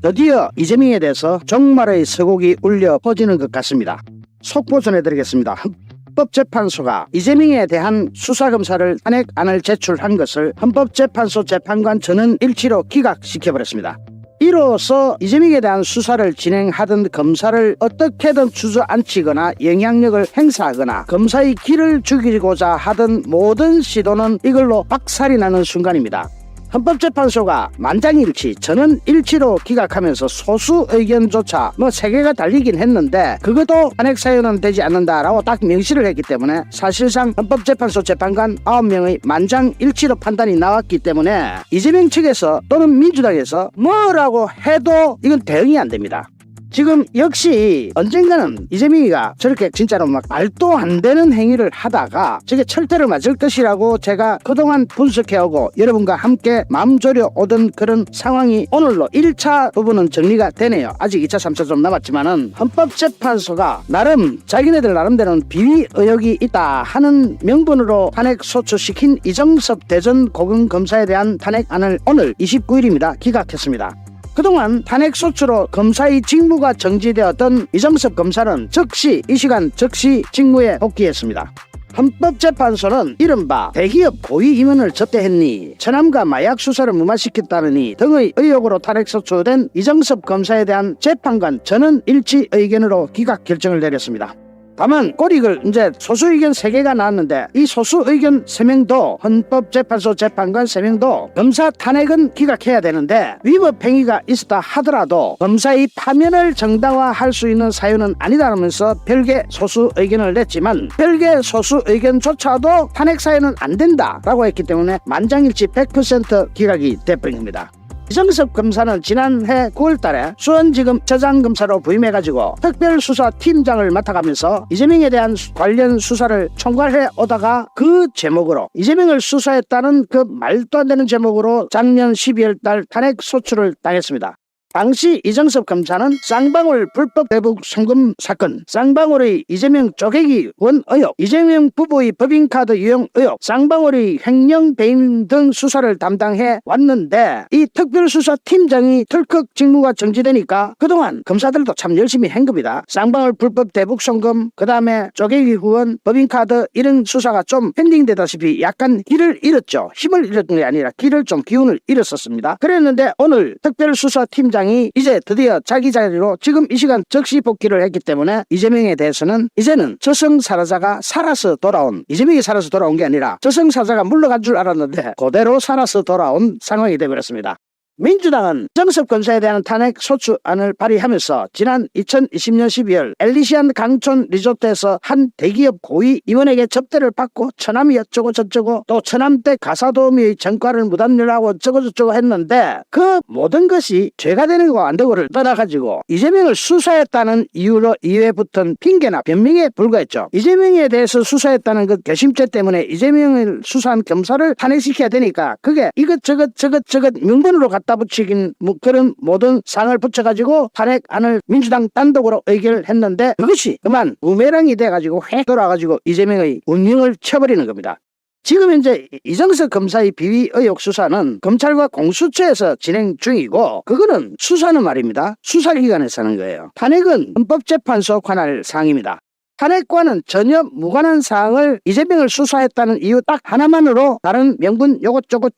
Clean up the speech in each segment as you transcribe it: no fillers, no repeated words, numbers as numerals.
드디어 이재명에 대해서 종말의 서곡이 울려 퍼지는 것 같습니다. 속보 전해드리겠습니다. 헌법재판소가 이재명에 대한 수사검사를 탄핵안을 제출한 것을 헌법재판소 재판관 전원 일치로 기각시켜버렸습니다. 이로써 이재명에 대한 수사를 진행하던 검사를 어떻게든 주저앉히거나 영향력을 행사하거나 검사의 길을 죽이고자 하던 모든 시도는 이걸로 박살이 나는 순간입니다. 헌법재판소가 만장일치 전원 일치로 기각하면서 소수 의견조차 3개가 달리긴 했는데 그것도 탄핵 사유는 되지 않는다라고 딱 명시를 했기 때문에 사실상 헌법재판소 재판관 9명의 만장일치로 판단이 나왔기 때문에 이재명 측에서 또는 민주당에서 뭐라고 해도 이건 대응이 안 됩니다. 지금 역시 언젠가는 이재명이가 저렇게 진짜로 막 말도 안 되는 행위를 하다가 저게 철퇴를 맞을 것이라고 제가 그동안 분석해오고 여러분과 함께 마음 졸여 오던 그런 상황이 오늘로 1차 부분은 정리가 되네요. 아직 2차 3차 좀 남았지만은 헌법재판소가 나름 자기네들 나름대로는 비위 의혹이 있다 하는 명분으로 탄핵 소추시킨 이정섭 대전 고검검사에 대한 탄핵안을 오늘 29일입니다. 기각했습니다. 그동안 탄핵소추로 검사의 직무가 정지되었던 이정섭 검사는 이 시간 즉시 직무에 복귀했습니다. 헌법재판소는 이른바 대기업 고위 임원을 접대했니, 천암과 마약 수사를 무마시켰다느니 등의 의혹으로 탄핵소추된 이정섭 검사에 대한 재판관 전원 일치 의견으로 기각 결정을 내렸습니다. 다만 꼬리글 이제 소수 의견 3개가 나왔는데 이 소수 의견 3명도 헌법재판소 재판관 3명도 검사 탄핵은 기각해야 되는데 위법 행위가 있었다 하더라도 검사의 파면을 정당화할 수 있는 사유는 아니다라면서 별개 소수 의견을 냈지만 별개 소수 의견조차도 탄핵 사유는 안 된다라고 했기 때문에 만장일치 100% 기각이 돼버린 겁니다. 이정섭 검사는 지난해 9월달에 수원지검 저장검사로 부임해가지고 특별수사팀장을 맡아가면서 이재명에 대한 관련 수사를 총괄해 오다가 그 제목으로 이재명을 수사했다는 그 말도 안 되는 제목으로 작년 12월달 탄핵소추를 당했습니다. 당시 이정섭 검사는 쌍방울 불법 대북 송금 사건, 쌍방울의 이재명 쪼개기 원 의혹, 이재명 부부의 법인카드 유용 의혹, 쌍방울의 횡령 배임 등 수사를 담당해 왔는데 이 특별수사팀장이 털컥 직무가 정지되니까 그동안 검사들도 참 열심히 한 겁니다. 쌍방울 불법 대북 송금, 그 다음에 쪼개기 후원, 법인카드 이런 수사가 좀 펜딩되다시피 약간 길을 잃었죠. 힘을 잃었던 게 아니라 길을 좀 기운을 잃었었습니다. 그랬는데 오늘 특별수사팀장 이제 드디어 자기 자리로 지금 이 시간 즉시 복귀를 했기 때문에 이재명에 대해서는 이제는 저승사자가 살아서 돌아온, 이재명이 살아서 돌아온 게 아니라 저승사자가 물러간 줄 알았는데 그대로 살아서 돌아온 상황이 되어버렸습니다. 민주당은 이정섭 검사에 대한 탄핵 소추안을 발의하면서 지난 2020년 12월 엘리시안 강촌 리조트에서 한 대기업 고위 임원에게 접대를 받고 처남이 어쩌고 저쩌고 또 처남댁 가사도우미의 전과를 무단열하고 어쩌고 저쩌고 했는데 그 모든 것이 죄가 되는 거와 안 되고를 떠나가지고 이재명을 수사했다는 이유로 이에 붙은 핑계나 변명에 불과했죠. 이재명에 대해서 수사했다는 그 개심죄 때문에 이재명을 수사한 검사를 탄핵시켜야 되니까 그게 이것저것 명분으로 갖다 붙이긴 그런 모든 상을 붙여가지고 탄핵안을 민주당 단독으로 의결을 했는데 그것이 그만 부메랑이 돼가지고 획 돌아가지고 이재명의 운명을 쳐버리는 겁니다. 지금 현재 이정섭 검사의 비위 의혹 수사는 검찰과 공수처에서 진행 중이고 그거는 수사는 말입니다. 수사기관에서 하는 거예요. 탄핵은 헌법재판소 관할 사항입니다. 탄핵과는 전혀 무관한 사항을 이재명을 수사했다는 이유 딱 하나만으로 다른 명분 요것저것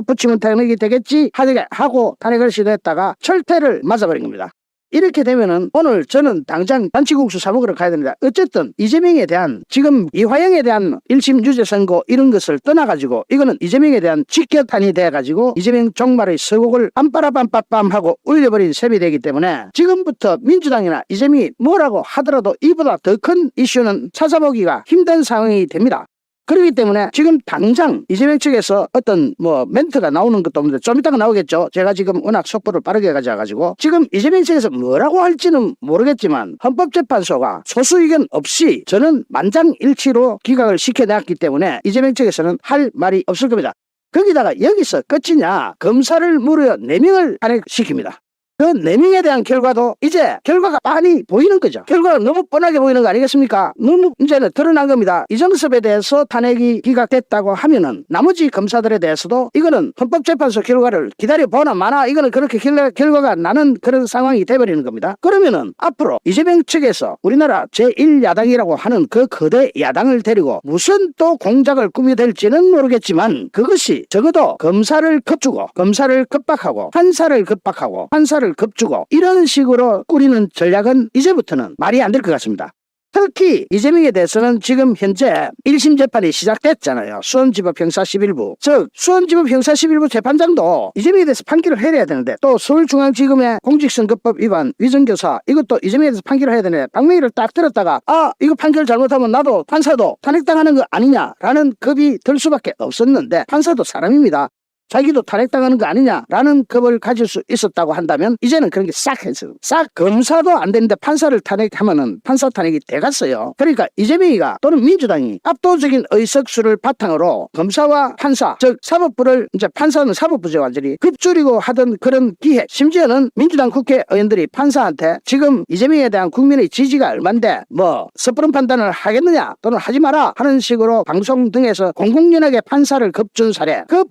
붙이면 탄핵이 되겠지 하고 탄핵을 시도했다가 철퇴를 맞아버린 겁니다. 이렇게 되면은 오늘 저는 당장 잔치국수 사 먹으러 가야 됩니다. 어쨌든 이재명에 대한 지금 이화영에 대한 1심 유죄 선고 이런 것을 떠나가지고 이거는 이재명에 대한 직격탄이 돼가지고 이재명 종말의 서곡을 빰빠라빰빠빰 하고 울려버린 셈이 되기 때문에 지금부터 민주당이나 이재명이 뭐라고 하더라도 이보다 더 큰 이슈는 찾아보기가 힘든 상황이 됩니다. 그렇기 때문에 지금 당장 이재명 측에서 어떤 멘트가 나오는 것도 없는데 좀 이따가 나오겠죠. 제가 지금 워낙 속보를 빠르게 가져가지고 지금 이재명 측에서 뭐라고 할지는 모르겠지만 헌법재판소가 소수 의견 없이 저는 만장일치로 기각을 시켜놨기 때문에 이재명 측에서는 할 말이 없을 겁니다. 거기다가 여기서 끝이냐, 검사를 무려 4명을 탄핵시킵니다. 그 4명에 대한 결과도 이제 결과가 빤히 보이는 거죠. 결과가 너무 뻔하게 보이는 거 아니겠습니까? 너무 이제는 드러난 겁니다. 이정섭에 대해서 탄핵이 기각됐다고 하면은 나머지 검사들에 대해서도 이거는 헌법재판소 결과를 기다려보나 마나 이거는 그렇게 결과가 나는 그런 상황이 돼버리는 겁니다. 그러면은 앞으로 이재명 측에서 우리나라 제1야당이라고 하는 그 거대 야당을 데리고 무슨 또 공작을 꾸며댈지는 모르겠지만 그것이 적어도 검사를 겁주고 검사를 겁박하고 판사를 겁박하고 판사를 겁주고 이런 식으로 꾸리는 전략은 이제부터는 말이 안 될 것 같습니다. 특히 이재명에 대해서는 지금 현재 1심 재판이 시작됐잖아요. 수원지법 형사 11부. 즉 수원지법 형사 11부 재판장도 이재명에 대해서 판결을 해야 되는데 또 서울중앙지검의 공직선거법 위반 위정교사 이것도 이재명에 대해서 판결을 해야 되는데 박명희를 딱 들었다가 이거 판결 잘못하면 나도 판사도 탄핵당하는 거 아니냐라는 겁이 들 수밖에 없었는데 판사도 사람입니다. 자기도 탄핵당하는 거 아니냐라는 겁을 가질 수 있었다고 한다면 이제는 그런 게 싹 했어요. 싹 검사도 안 되는데 판사를 탄핵하면은 판사 탄핵이 돼갔어요. 그러니까 이재명이가 또는 민주당이 압도적인 의석수를 바탕으로 검사와 판사 즉 사법부를 이제 판사는 사법부죠 완전히 급줄이고 하던 그런 기획 심지어는 민주당 국회의원들이 판사한테 지금 이재명에 대한 국민의 지지가 얼만데 뭐 섣부른 판단을 하겠느냐 또는 하지 마라 하는 식으로 방송 등에서 공공연하게 판사를 겁준 사례 그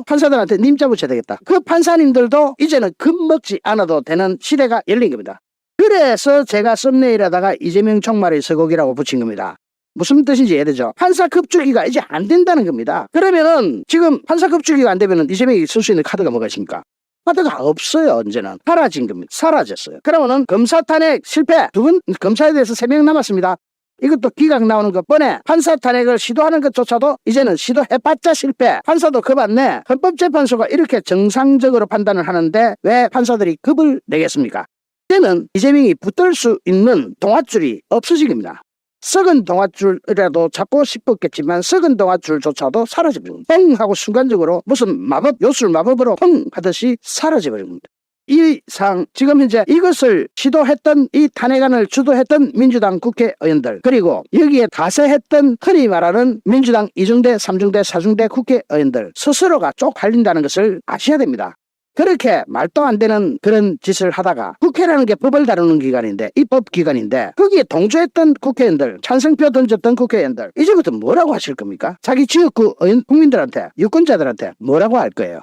판사들한테 님 잡으셔야 되겠다. 그 판사님들도 이제는 겁먹지 않아도 되는 시대가 열린 겁니다. 그래서 제가 썸네일에다가 이재명 총말의 서곡이라고 붙인 겁니다. 무슨 뜻인지 이해되죠? 판사 급주기가 이제 안 된다는 겁니다. 그러면은 지금 판사 급주기가 안 되면은 이재명이 쓸 수 있는 카드가 뭐가 있습니까? 카드가 없어요. 이제는 사라진 겁니다. 사라졌어요. 그러면은 검사 탄핵 실패 두 분 검사에 대해서 3명 남았습니다. 이것도 기각 나오는 것 뻔해. 판사 탄핵을 시도하는 것조차도 이제는 시도해봤자 실패. 판사도 겁 안 내. 헌법재판소가 이렇게 정상적으로 판단을 하는데 왜 판사들이 겁을 내겠습니까? 이제는 이재명이 붙들 수 있는 동아줄이 없어진 겁니다. 썩은 동아줄이라도 잡고 싶었겠지만 썩은 동아줄조차도 사라져버립니다. 뻥 하고 순간적으로 무슨 마법 요술 마법으로 펑 하듯이 사라져버립니다. 이상 지금 현재 이것을 시도했던 이 탄핵안을 주도했던 민주당 국회의원들 그리고 여기에 가세했던 흔히 말하는 민주당 2중대 3중대 4중대 국회의원들 스스로가 쪽팔린다는 것을 아셔야 됩니다. 그렇게 말도 안 되는 그런 짓을 하다가 국회라는 게 법을 다루는 기관인데 입법기관인데 거기에 동조했던 국회의원들 찬성표 던졌던 국회의원들 이제부터 뭐라고 하실 겁니까? 자기 지역구 국민들한테 유권자들한테 뭐라고 할 거예요?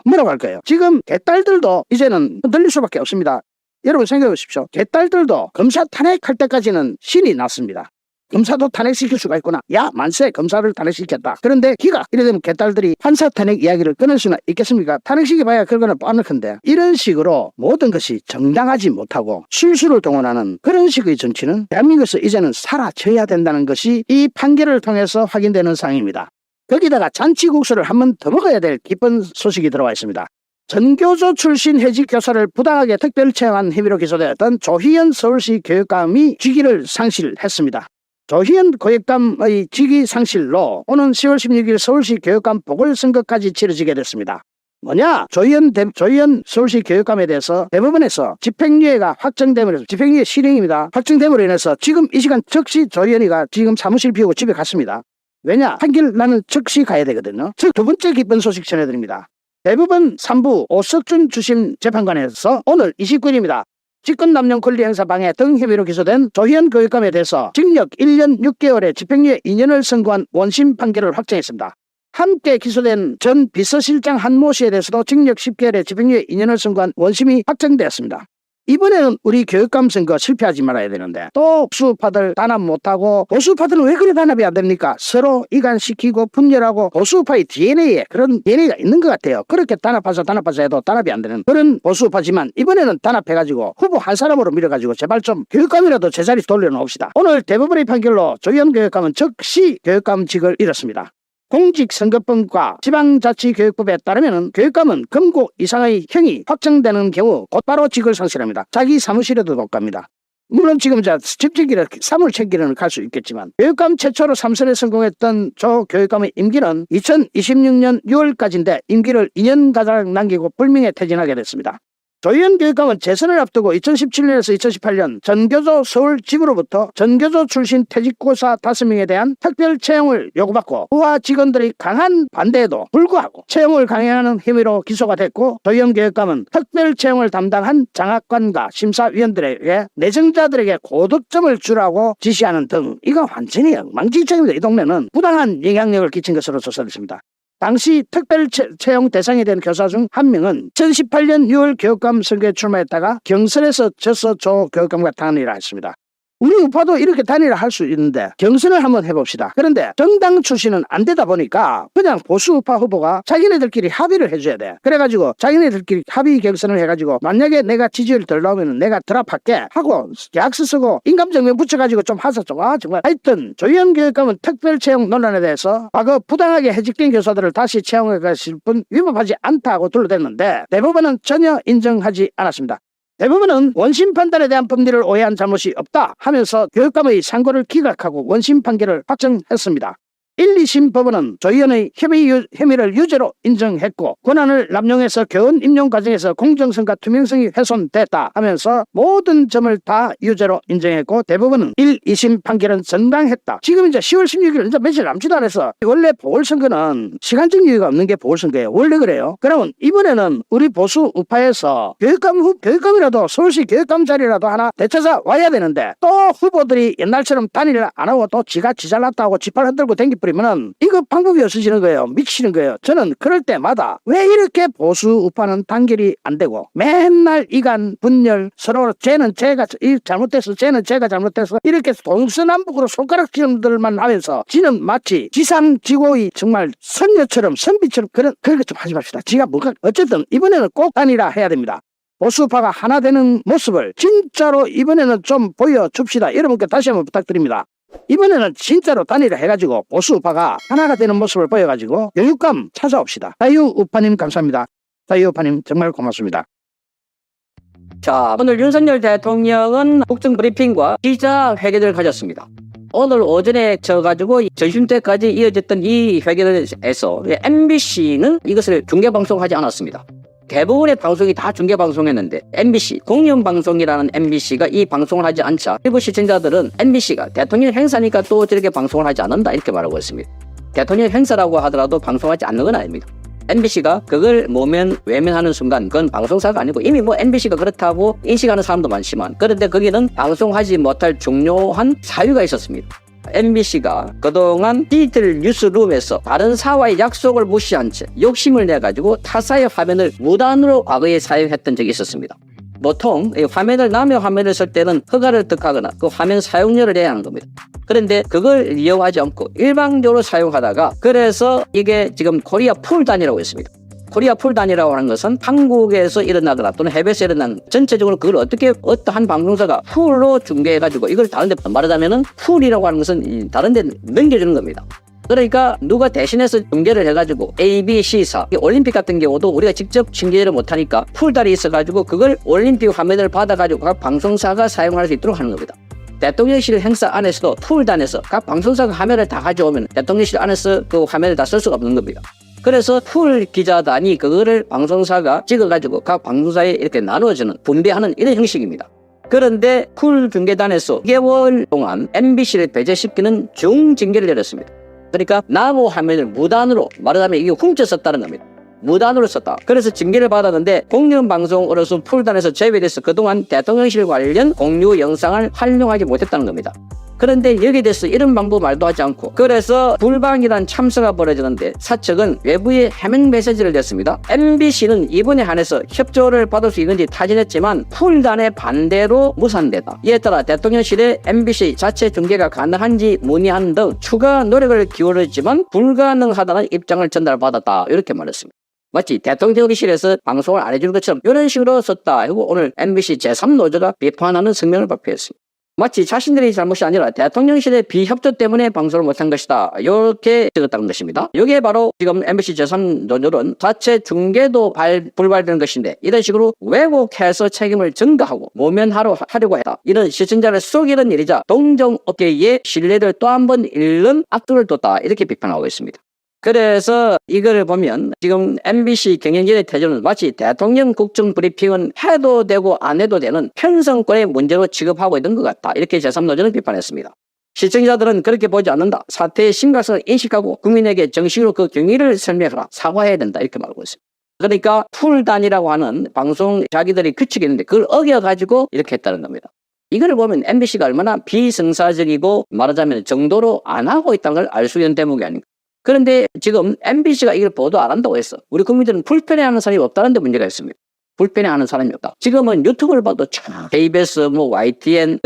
지금 개딸들도 이제는 흔들릴 수밖에 없습니다. 여러분 생각해 보십시오. 개딸들도 검사 탄핵할 때까지는 신이 났습니다. 검사도 탄핵시킬 수가 있구나. 야 만세 검사를 탄핵시켰다. 그런데 기각 이래 되면 개딸들이 판사 탄핵 이야기를 끊을 수는 있겠습니까? 탄핵시켜봐야 결과는 뻔한데 이런 식으로 모든 것이 정당하지 못하고 술수를 동원하는 그런 식의 정치는 대한민국에서 이제는 사라져야 된다는 것이 이 판결을 통해서 확인되는 사항입니다. 거기다가 잔치국수를 한 번 더 먹어야 될 기쁜 소식이 들어와 있습니다. 전교조 출신 해직 교사를 부당하게 특별채용한 혐의로 기소되었던 조희연 서울시 교육감이 직위를 상실했습니다. 조희연 교육감의 직위 상실로 오는 10월 16일 서울시 교육감 보궐선거까지 치러지게 됐습니다. 뭐냐? 조희연 서울시 교육감에 대해서 대법원에서 집행유예가 확정됨으로 집행유예 실행입니다. 확정됨으로 인해서 지금 이 시간 즉시 조희연이가 지금 사무실 비우고 집에 갔습니다. 왜냐? 판결 나는 즉시 가야 되거든요. 즉 두 번째 기쁜 소식 전해드립니다. 대법원 3부 오석준 주심 재판관에서 오늘 29일입니다. 직권남용 권리행사 방해 등 혐의로 기소된 조희연 교육감에 대해서 징역 1년 6개월에 집행유예 2년을 선고한 원심 판결을 확정했습니다. 함께 기소된 전 비서실장 한모 씨에 대해서도 징역 10개월에 집행유예 2년을 선고한 원심이 확정되었습니다. 이번에는 우리 교육감 선거 실패하지 말아야 되는데 또 보수파들 단합 못하고 보수파들은 왜 그래 단합이 안 됩니까? 서로 이간시키고 분열하고 보수파의 DNA에 그런 DNA가 있는 것 같아요. 그렇게 단합하자 해도 단합이 안 되는 그런 보수파지만 이번에는 단합해가지고 후보 한 사람으로 밀어가지고 제발 좀 교육감이라도 제자리 돌려놓읍시다. 오늘 대법원의 판결로 조희연 교육감은 즉시 교육감직을 잃었습니다. 공직선거법과 지방자치교육법에 따르면 교육감은 금고 이상의 형이 확정되는 경우 곧바로 직을 상실합니다. 자기 사무실에도 못 갑니다. 물론 지금 사물 챙기는 갈 수 있겠지만 교육감 최초로 3선에 성공했던 조 교육감의 임기는 2026년 6월까지인데 임기를 2년가량 남기고 불명예 퇴진하게 됐습니다. 조희연 교육감은 재선을 앞두고 2017년에서 2018년 전교조 서울 지부로부터 전교조 출신 퇴직고사 5명에 대한 특별 채용을 요구받고 부하 직원들의 강한 반대에도 불구하고 채용을 강행하는 혐의로 기소가 됐고, 조희연 교육감은 특별 채용을 담당한 장학관과 심사위원들에게 내정자들에게 고득점을 주라고 지시하는 등 이거 완전히 엉망진창입니다. 이 동네는 부당한 영향력을 끼친 것으로 조사됐습니다. 당시 특별 채용 대상이 된 교사 중 한 명은 2018년 6월 교육감 선거에 출마했다가 경선에서 져서 조 교육감과 단일화 했습니다. 우리 우파도 이렇게 단일화 할 수 있는데 경선을 한번 해봅시다. 그런데 정당 출신은 안 되다 보니까 그냥 보수 우파 후보가 자기네들끼리 합의를 해줘야 돼. 그래가지고 자기네들끼리 합의 경선을 해가지고 만약에 내가 지지율 덜 나오면 내가 드랍할게 하고 계약서 쓰고 인감증명 붙여가지고 좀 하자. 정말 하여튼 조희연 교육감은 특별 채용 논란에 대해서 과거 부당하게 해직된 교사들을 다시 채용해 가실 뿐 위법하지 않다고 둘러댔는데 대법원은 전혀 인정하지 않았습니다. 대법원은 원심 판단에 대한 법리를 오해한 잘못이 없다 하면서 교육감의 상고를 기각하고 원심 판결을 확정했습니다. 1, 2심 법원은 조희연의 혐의를 유죄로 인정했고 권한을 남용해서 교원 임용 과정에서 공정성과 투명성이 훼손됐다 하면서 모든 점을 다 유죄로 인정했고, 대법원은 1, 2심 판결은 정당했다. 지금 이제 10월 16일 이제 며칠 남지도 않아서 원래 보궐선거는 시간적 여유가 없는 게 보궐선거예요. 원래 그래요. 그러면 이번에는 우리 보수 우파에서 교육감이라도 서울시 교육감 자리라도 하나 되찾아 와야 되는데 또 후보들이 옛날처럼 단일을 안 하고 또 지가 지잘났다고 지팔 흔들고 댕기 뿌리면은 이거 방법이 없어지는 거예요. 미치는 거예요. 저는 그럴 때마다 왜 이렇게 보수 우파는 단결이 안 되고 맨날 이간 분열 서로 쟤는 제가 잘못됐어 쟤는 제가 잘못됐어 이렇게 동서남북으로 손가락질들만 하면서 지는 마치 지상지고의 정말 선녀처럼 선비처럼 그렇게 좀 하지 맙시다. 지가 뭐가 어쨌든 이번에는 꼭 단일화 해야 됩니다. 보수파가 하나 되는 모습을 진짜로 이번에는 좀 보여줍시다. 여러분께 다시 한번 부탁드립니다. 이번에는 진짜로 단일화 해가지고 보수우파가 하나가 되는 모습을 보여가지고 교육감 찾아옵시다. 자유우파님 감사합니다. 자유우파님 정말 고맙습니다. 자, 오늘 윤석열 대통령은 국정 브리핑과 기자회견을 가졌습니다. 오늘 오전에 져가지고 점심때까지 이어졌던 이 회견에서 MBC는 이것을 중계방송하지 않았습니다. 대부분의 방송이 다 중계방송했는데 MBC, 공영방송이라는 MBC가 이 방송을 하지 않자 일부 시청자들은 MBC가 대통령 행사니까 또 저렇게 방송을 하지 않는다 이렇게 말하고 있습니다. 대통령 행사라고 하더라도 방송하지 않는 건 아닙니다. MBC가 그걸 외면하는 순간 그건 방송사가 아니고 이미 MBC가 그렇다고 인식하는 사람도 많지만 그런데 거기는 방송하지 못할 중요한 사유가 있었습니다. MBC가 그동안 디지털 뉴스룸에서 다른 사와의 약속을 무시한 채 욕심을 내가지고 타사의 화면을 무단으로 과거에 사용했던 적이 있었습니다. 보통 남의 화면을 쓸 때는 허가를 득하거나 그 화면 사용료를 내야 하는 겁니다. 그런데 그걸 이용하지 않고 일방적으로 사용하다가 그래서 이게 지금 코리아 풀단이라고 있습니다. 코리아 풀단이라고 하는 것은 한국에서 일어나거나 또는 해외에서 일어난 전체적으로 그걸 어떠한 방송사가 풀로 중계해가지고 이걸 다른 데 말하자면은 풀이라고 하는 것은 다른 데 넘겨주는 겁니다. 그러니까 누가 대신해서 중계를 해가지고 ABC사 올림픽 같은 경우도 우리가 직접 중계를 못하니까 풀단이 있어가지고 그걸 올림픽 화면을 받아가지고 각 방송사가 사용할 수 있도록 하는 겁니다. 대통령실 행사 안에서도 풀단에서 각 방송사가 화면을 다 가져오면 대통령실 안에서 그 화면을 다 쓸 수가 없는 겁니다. 그래서 풀 기자단이 그거를 방송사가 찍어가지고 각 방송사에 이렇게 나누어주는 분배하는 이런 형식입니다. 그런데 풀 중계단에서 2개월 동안 MBC를 배제시키는 중징계를 내렸습니다. 그러니까 나무 화면을 무단으로 말하자면 이게 훔쳤었다는 겁니다. 무단으로 썼다. 그래서 징계를 받았는데 공영방송으로서 풀단에서 제외돼서 그동안 대통령실 관련 공유 영상을 활용하지 못했다는 겁니다. 그런데 여기에 대해서 이런 방법 말도 하지 않고 그래서 불방이란 참사가 벌어지는데 사측은 외부에 해명 메시지를 냈습니다. MBC는 이번에 한해서 협조를 받을 수 있는지 타진했지만 풀단의 반대로 무산되다. 이에 따라 대통령실에 MBC 자체 중계가 가능한지 문의하는 등 추가 노력을 기울였지만 불가능하다는 입장을 전달받았다. 이렇게 말했습니다. 마치 대통령실에서 방송을 안 해주는 것처럼 이런 식으로 썼다 하고 오늘 MBC 제3노조가 비판하는 성명을 발표했습니다. 마치 자신들의 잘못이 아니라 대통령실의 비협조 때문에 방송을 못한 것이다. 이렇게 적었다는 것입니다. 이게 바로 지금 MBC 제3노조는 자체 중계도 불발되는 것인데 이런 식으로 왜곡해서 책임을 전가하고 모면하려고 했다. 이런 시청자를 속이는 일이자 동정업계의 신뢰를 또 한 번 잃는 악도를 뒀다. 이렇게 비판하고 있습니다. 그래서 이걸 보면 지금 MBC 경영진의 태도는 마치 대통령 국정 브리핑은 해도 되고 안 해도 되는 편성권의 문제로 취급하고 있는 것 같다. 이렇게 제3노조는 비판했습니다. 시청자들은 그렇게 보지 않는다. 사태의 심각성을 인식하고 국민에게 정식으로 그 경위를 설명하라. 사과해야 된다. 이렇게 말하고 있습니다. 그러니까 풀단이라고 하는 방송 자기들이 규칙이 있는데 그걸 어겨가지고 이렇게 했다는 겁니다. 이걸 보면 MBC가 얼마나 비성사적이고 말하자면 정도로 안 하고 있다는 걸 알 수 있는 대목이 아닌가. 그런데 지금 MBC가 이걸 보도 안 한다고 했어. 우리 국민들은 불편해하는 사람이 없다는 데 문제가 있습니다. 불편해하는 사람이 없다. 지금은 유튜브를 봐도 참 KBS, YTN,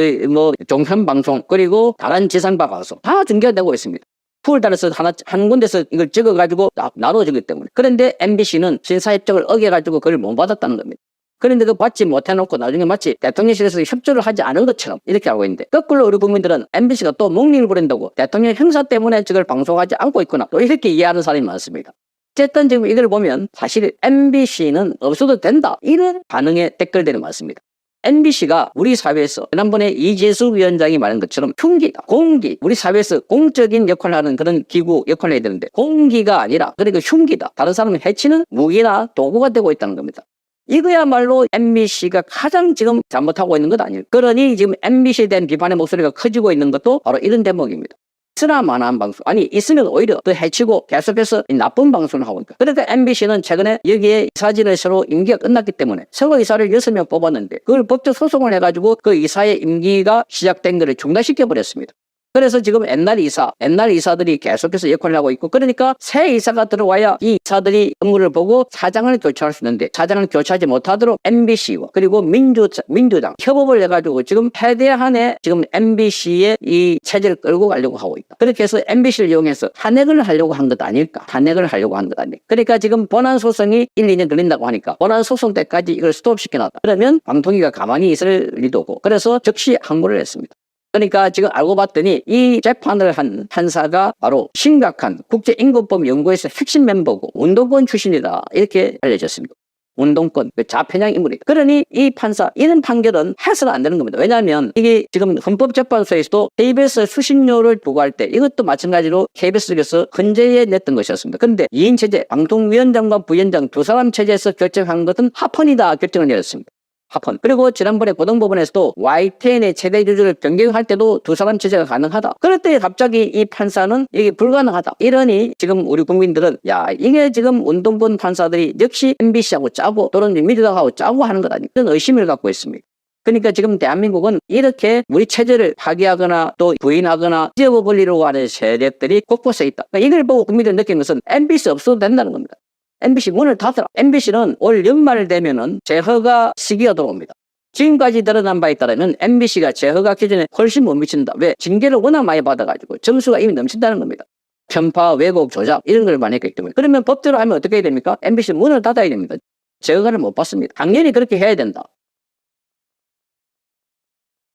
종편방송 그리고 다른 지상파 방송 다 중계되고 있습니다. 풀단에서 한 군데서 이걸 찍어가지고 나눠주기 때문에. 그런데 MBC는 신사협정을 어겨가지고 그걸 못 받았다는 겁니다. 그런데 그 받지 못해놓고 나중에 마치 대통령실에서 협조를 하지 않은 것처럼 이렇게 알고 있는데 거꾸로 우리 국민들은 MBC가 또 묵링을 부린다고 대통령 행사 때문에 저걸 방송하지 않고 있구나 또 이렇게 이해하는 사람이 많습니다. 어쨌든 지금 이걸 보면 사실 MBC는 없어도 된다 이런 반응의 댓글들이 많습니다. MBC가 우리 사회에서 지난번에 이재수 위원장이 말한 것처럼 흉기다. 공기. 우리 사회에서 공적인 역할을 하는 그런 기구 역할을 해야 되는데 공기가 아니라 그러니까 흉기다. 다른 사람을 해치는 무기나 도구가 되고 있다는 겁니다. 이거야말로 MBC가 가장 지금 잘못하고 있는 것 아니에요. 그러니 지금 MBC에 대한 비판의 목소리가 커지고 있는 것도 바로 이런 대목입니다. 있으나마나한 방송. 아니 있으면 오히려 더 해치고 계속해서 나쁜 방송을 하고 있다. 그러니까 MBC는 최근에 여기에 이사진을 새로 임기가 끝났기 때문에 새로 이사를 6명 뽑았는데 그걸 법적 소송을 해가지고 그 이사의 임기가 시작된 것을 중단시켜버렸습니다. 그래서 지금 옛날 이사들이 계속해서 역할을 하고 있고 그러니까 새 이사가 들어와야 이 이사들이 업무를 보고 사장을 교체할 수 있는데 사장을 교체하지 못하도록 MBC와 그리고 민주당 협업을 해가지고 지금 최대한의 지금 MBC의 이 체제를 끌고 가려고 하고 있다. 그렇게 해서 MBC를 이용해서 탄핵을 하려고 한 것 아닐까? 탄핵을 하려고 한 것 아닐까? 그러니까 지금 본안 소송이 1, 2년 걸린다고 하니까 본안 소송 때까지 이걸 스톱시켜놨다. 그러면 방통위가 가만히 있을 리도 없고 그래서 즉시 항고를 했습니다. 그러니까 지금 알고 봤더니 이 재판을 한 판사가 바로 심각한 국제인권법 연구에서 핵심 멤버고 운동권 출신이다 이렇게 알려졌습니다. 운동권, 좌편향 인물이다. 그러니 이 판사 이런 판결은 해서는 안 되는 겁니다. 왜냐하면 이게 지금 헌법재판소에서도 KBS 수신료를 부과할 때 이것도 마찬가지로 KBS 쪽에서 헌재에 냈던 것이었습니다. 그런데 2인 체제, 방통위원장과 부위원장 두 사람 체제에서 결정한 것은 합헌이다 결정을 내렸습니다. 합헌. 그리고 지난번에 고등법원에서도 YTN의 최대 주주를 변경할 때도 두 사람 체제가 가능하다. 그럴 때 갑자기 이 판사는 이게 불가능하다. 이러니 지금 우리 국민들은 야 이게 지금 운동권 판사들이 역시 MBC하고 짜고 또는 민주당하고 짜고 하는 것 아닌가 이런 의심을 갖고 있습니다. 그러니까 지금 대한민국은 이렇게 우리 체제를 파기하거나 또 부인하거나 지어버리려고 하는 세력들이 곳곳에 있다. 그러니까 이걸 보고 국민들이 느끼는 것은 MBC 없어도 된다는 겁니다. MBC 문을 닫으라. MBC는 올 연말 되면은 재허가 시기가 들어옵니다. 지금까지 드러난 바에 따르면 MBC가 재허가 기준에 훨씬 못 미친다. 왜? 징계를 워낙 많이 받아가지고 점수가 이미 넘친다는 겁니다. 편파, 왜곡, 조작 이런 걸 많이 했기 때문에. 그러면 법대로 하면 어떻게 해야 됩니까? MBC 문을 닫아야 됩니다. 재허가를 못 받습니다. 당연히 그렇게 해야 된다.